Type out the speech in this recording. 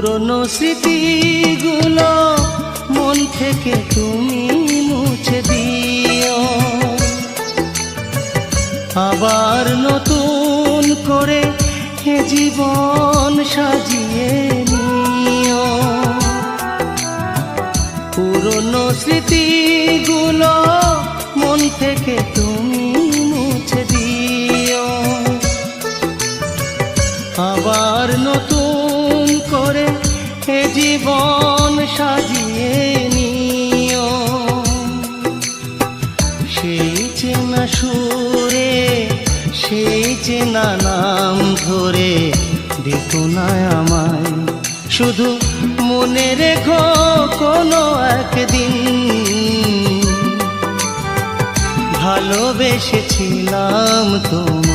পুরনো স্মৃতিগুলো মন থেকে তুমি মুছে দিও, আবার নতুন করে এ জীবন সাজিয়ে নিও। পুরনো স্মৃতিগুলো মন থেকে তুমি মুছে দিও, আবার নতুন করে এ জীবন সাজিয়ে নিও। সেই চেনা সুরে সেই চেনা নাম ধরে দেখো না আমায়, শুধু মনে রেখো কোনো একদিন ভালোবেসেছিলাম তোমায়।